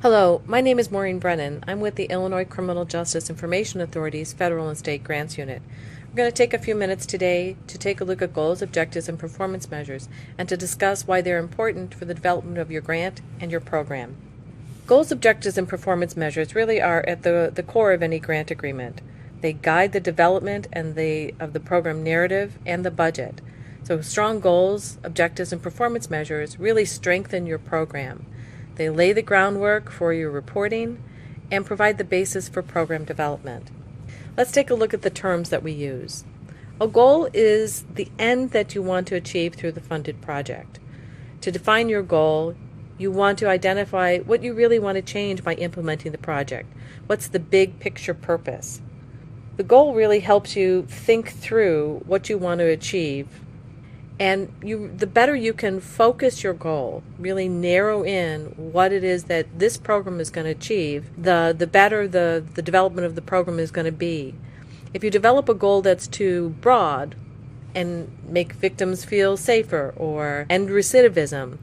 Hello, my name is Maureen Brennan. I'm with the Illinois Criminal Justice Information Authority's Federal and State Grants Unit. We're going to take a few minutes today to take a look at goals, objectives, and performance measures, and to discuss why they're important for the development of your grant and your program. Goals, objectives, and performance measures really are at the core of any grant agreement. They guide the development of the program narrative and the budget. So strong goals, objectives, and performance measures really strengthen your program. They lay the groundwork for your reporting and provide the basis for program development. Let's take a look at the terms that we use. A goal is the end that you want to achieve through the funded project. To define your goal, you want to identify what you really want to change by implementing the project. What's the big picture purpose? The goal really helps you think through what you want to achieve, and the better you can focus your goal, really narrow in what it is that this program is going to achieve, the better the development of the program is going to be. If you develop a goal that's too broad and make victims feel safer or end recidivism,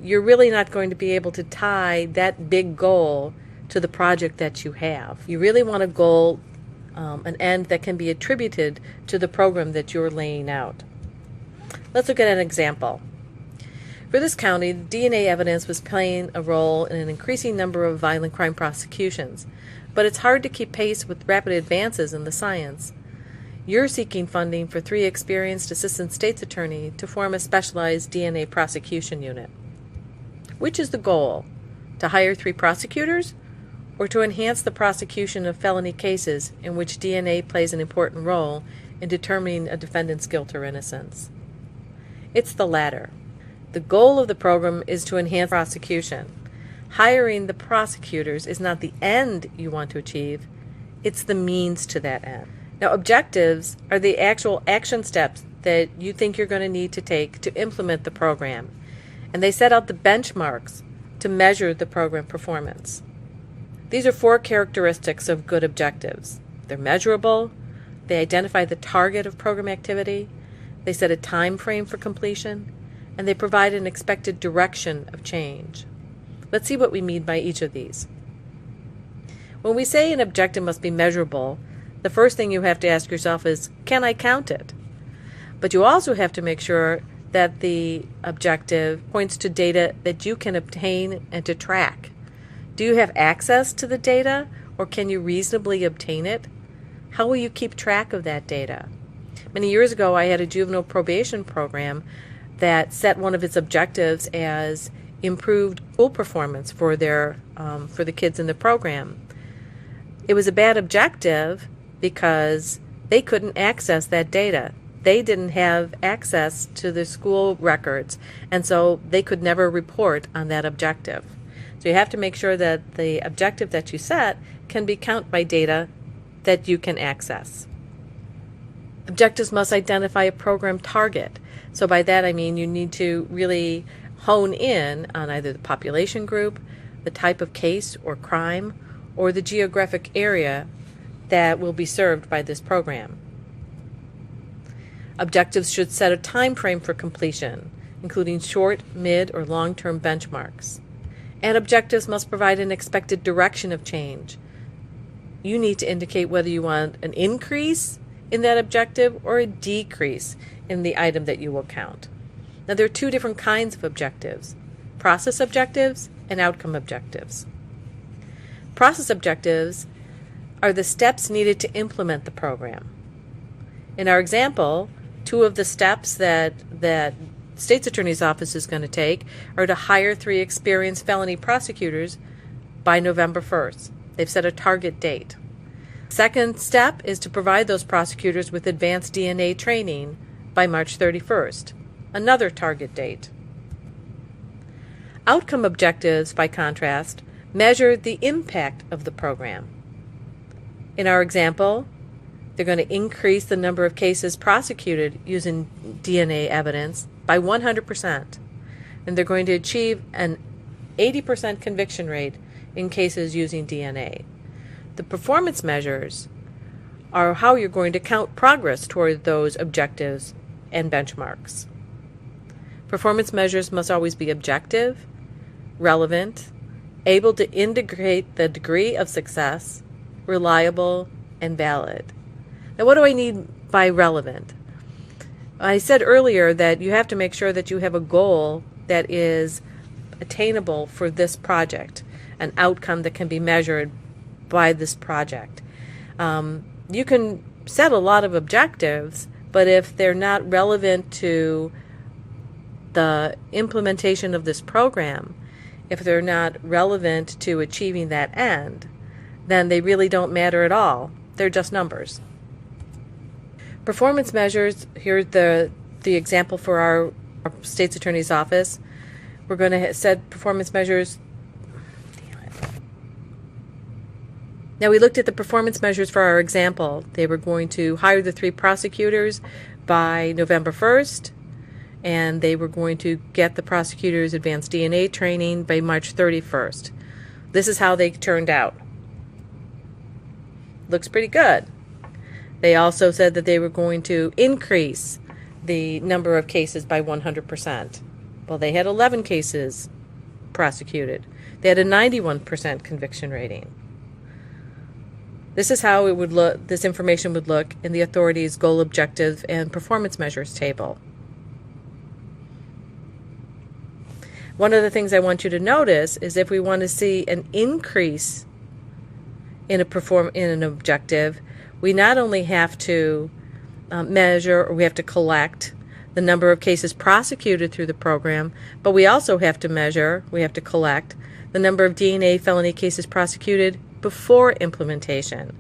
you're really not going to be able to tie that big goal to the project that you have. You really want a goal, an end that can be attributed to the program that you're laying out. Let's look at an example. For this county, DNA evidence was playing a role in an increasing number of violent crime prosecutions, but it's hard to keep pace with rapid advances in the science. You're seeking funding for 3 experienced assistant state's attorneys to form a specialized DNA prosecution unit. Which is the goal? To hire 3 prosecutors, or to enhance the prosecution of felony cases in which DNA plays an important role in determining a defendant's guilt or innocence? It's the latter. The goal of the program is to enhance prosecution. Hiring the prosecutors is not the end you want to achieve, it's the means to that end. Now, objectives are the actual action steps that you think you're going to need to take to implement the program, and they set out the benchmarks to measure the program performance. These are 4 characteristics of good objectives. They're measurable, they identify the target of program activity, they set a time frame for completion, and they provide an expected direction of change. Let's see what we mean by each of these. When we say an objective must be measurable, the first thing you have to ask yourself is, can I count it? But you also have to make sure that the objective points to data that you can obtain and to track. Do you have access to the data, or can you reasonably obtain it? How will you keep track of that data? Many years ago, I had a juvenile probation program that set one of its objectives as improved school performance for the kids in the program. It was a bad objective because they couldn't access that data. They didn't have access to the school records, and so they could never report on that objective. So you have to make sure that the objective that you set can be counted by data that you can access. Objectives must identify a program target. So by that I mean you need to really hone in on either the population group, the type of case or crime, or the geographic area that will be served by this program. Objectives should set a time frame for completion, including short, mid, or long-term benchmarks. And objectives must provide an expected direction of change. You need to indicate whether you want an increase in that objective or a decrease in the item that you will count. Now, there are 2 different kinds of objectives: process objectives and outcome objectives. Process objectives are the steps needed to implement the program. In our example, 2 of the steps that State's Attorney's Office is going to take are to hire 3 experienced felony prosecutors by November 1st. They've set a target date. Second step is to provide those prosecutors with advanced DNA training by March 31st, another target date. Outcome objectives, by contrast, measure the impact of the program. In our example, they're going to increase the number of cases prosecuted using DNA evidence by 100%, and they're going to achieve an 80% conviction rate in cases using DNA. The performance measures are how you're going to count progress toward those objectives and benchmarks. Performance measures must always be objective, relevant, able to indicate the degree of success, reliable, and valid. Now, what do I need by relevant? I said earlier that you have to make sure that you have a goal that is attainable for this project, an outcome that can be measured by this project. You can set a lot of objectives, but if they're not relevant to the implementation of this program, if they're not relevant to achieving that end, then they really don't matter at all. They're just numbers. Performance measures, here's the example for our state's attorney's office. We're going to set performance measures. Now, we looked at the performance measures for our example. They were going to hire the 3 prosecutors by November 1st, and they were going to get the prosecutors advanced DNA training by March 31st. This is how they turned out. Looks pretty good. They also said that they were going to increase the number of cases by 100%. Well, they had 11 cases prosecuted. They had a 91% conviction rating. This is how it would look. This information would look in the authority's goal, objective, and performance measures table. One of the things I want you to notice is if we want to see an increase in an objective, we not only have to measure, or we have to collect the number of cases prosecuted through the program, but we also have to measure, we have to collect the number of DNA felony cases prosecuted before implementation.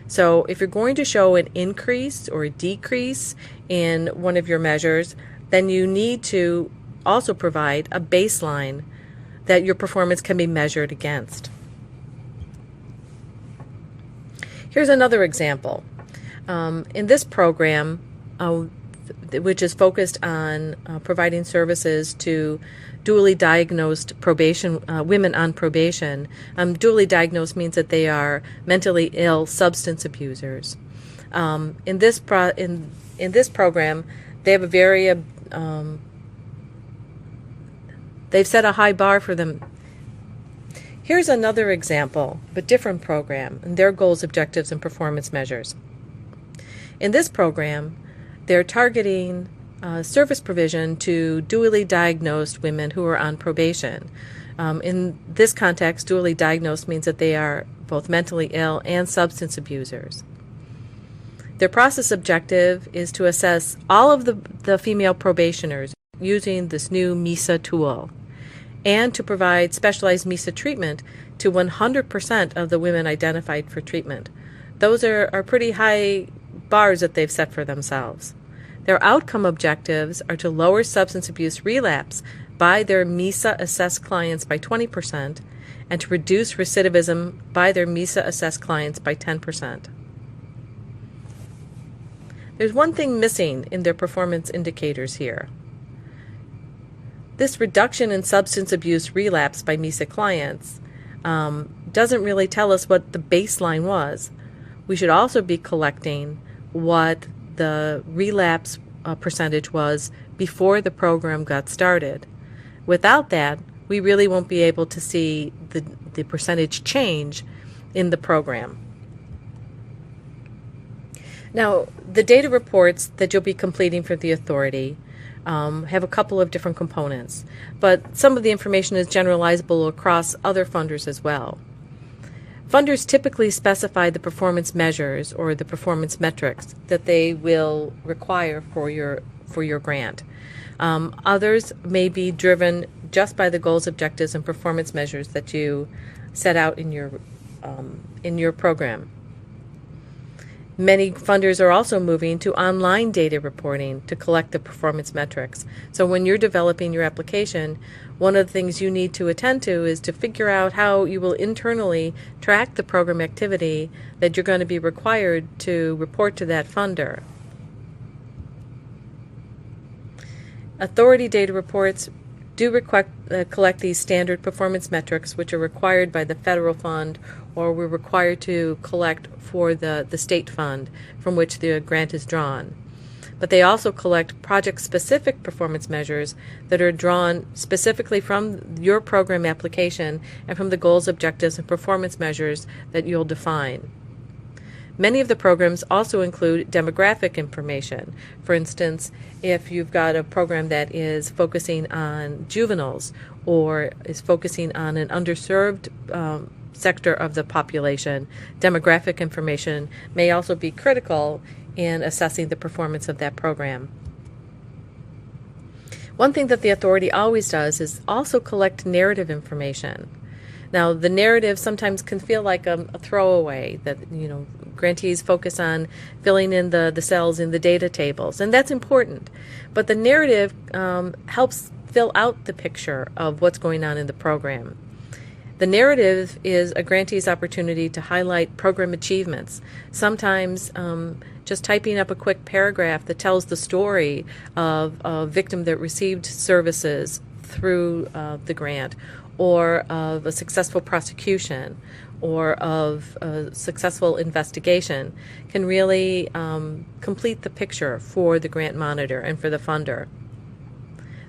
So if you're going to show an increase or a decrease in one of your measures, then you need to also provide a baseline that your performance can be measured against. Here's another example. In this program, which is focused on providing services to dually diagnosed women on probation. Dually diagnosed means that they are mentally ill substance abusers. In this program, they have a very they've set a high bar for them. Here's another example of a different program and their goals, objectives, and performance measures. In this program, they're targeting service provision to dually diagnosed women who are on probation. In this context, dually diagnosed means that they are both mentally ill and substance abusers. Their process objective is to assess all of the female probationers using this new MISA tool, and to provide specialized MISA treatment to 100% of the women identified for treatment. Those are pretty high bars that they've set for themselves. Their outcome objectives are to lower substance abuse relapse by their MISA-assessed clients by 20% and to reduce recidivism by their MISA-assessed clients by 10%. There's one thing missing in their performance indicators here. This reduction in substance abuse relapse by MISA clients doesn't really tell us what the baseline was. We should also be collecting what the relapse percentage was before the program got started. Without that, we really won't be able to see the percentage change in the program. Now, the data reports that you'll be completing for the authority have a couple of different components, but some of the information is generalizable across other funders as well. Funders typically specify the performance measures or the performance metrics that they will require for your grant. Others may be driven just by the goals, objectives, and performance measures that you set out in your program. Many funders are also moving to online data reporting to collect the performance metrics. So when you're developing your application, one of the things you need to attend to is to figure out how you will internally track the program activity that you're going to be required to report to that funder. Authority data reports do collect these standard performance metrics, which are required by the federal fund, or we're required to collect for the state fund from which the grant is drawn. but they also collect project-specific performance measures that are drawn specifically from your program application and from the goals, objectives, and performance measures that you'll define. Many of the programs also include demographic information. For instance, if you've got a program that is focusing on juveniles or is focusing on an underserved sector of the population, demographic information may also be critical in assessing the performance of that program. One thing that the authority always does is also collect narrative information. Now, the narrative sometimes can feel like a throwaway, that grantees focus on filling in the cells in the data tables, and that's important. But the narrative helps fill out the picture of what's going on in the program. The narrative is a grantee's opportunity to highlight program achievements. Sometimes just typing up a quick paragraph that tells the story of a victim that received services through the grant, or of a successful prosecution, or of a successful investigation, can really complete the picture for the grant monitor and for the funder.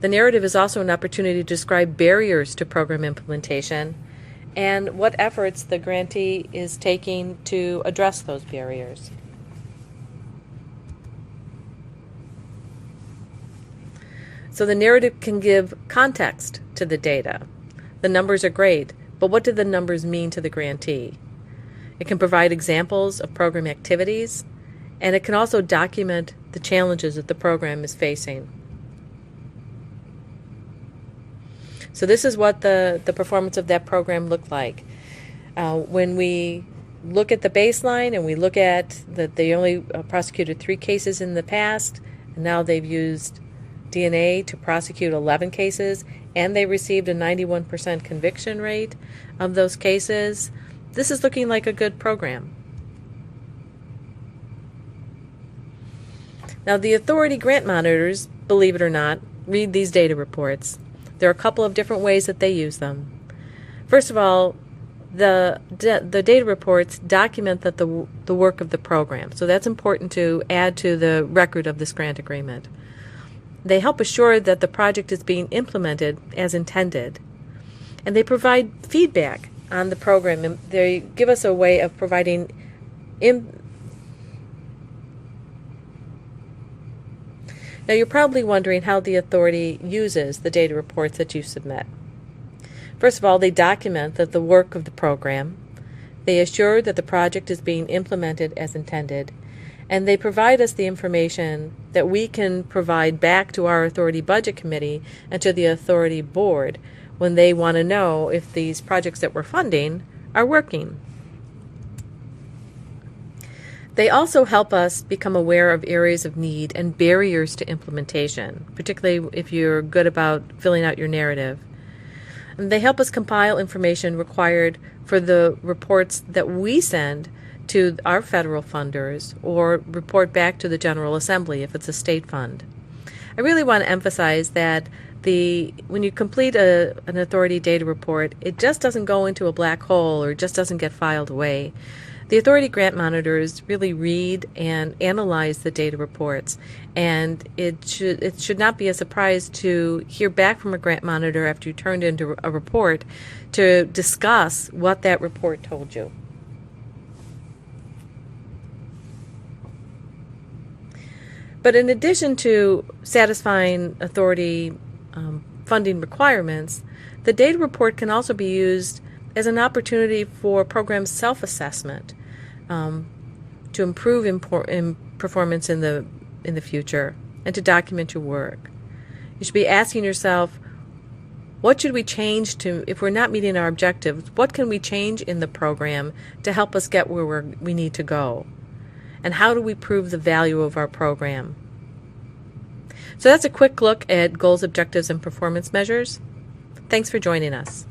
The narrative is also an opportunity to describe barriers to program implementation and what efforts the grantee is taking to address those barriers. So the narrative can give context to the data. The numbers are great, but what do the numbers mean to the grantee? It can provide examples of program activities, and it can also document the challenges that the program is facing. So this is what the performance of that program looked like. When we look at the baseline and we look at that they only prosecuted 3 cases in the past, and now they've used DNA to prosecute 11 cases, and they received a 91% conviction rate of those cases, this is looking like a good program. Now, the authority grant monitors, believe it or not, read these data reports. There are a couple of different ways that they use them. First of all, the data reports document that the work of the program, so that's important to add to the record of this grant agreement. They help assure that the project is being implemented as intended, and they provide feedback on the program, and they give us a way of providing Now, you're probably wondering how the authority uses the data reports that you submit. First of all, they document that the work of the program, they assure that the project is being implemented as intended, and they provide us the information that we can provide back to our authority budget committee and to the authority board when they want to know if these projects that we're funding are working. They also help us become aware of areas of need and barriers to implementation, particularly if you're good about filling out your narrative. And they help us compile information required for the reports that we send to our federal funders or report back to the General Assembly if it's a state fund. I really want to emphasize that when you complete an authority data report, it just doesn't go into a black hole or just doesn't get filed away. The authority grant monitors really read and analyze the data reports, and it should not be a surprise to hear back from a grant monitor after you turned into a report to discuss what that report told you. But in addition to satisfying authority funding requirements, the data report can also be used as an opportunity for program self-assessment to improve performance in the future and to document your work. You should be asking yourself, what should we change to, if we're not meeting our objectives, what can we change in the program to help us get where we need to go? And how do we prove the value of our program? So that's a quick look at goals, objectives, and performance measures. Thanks for joining us.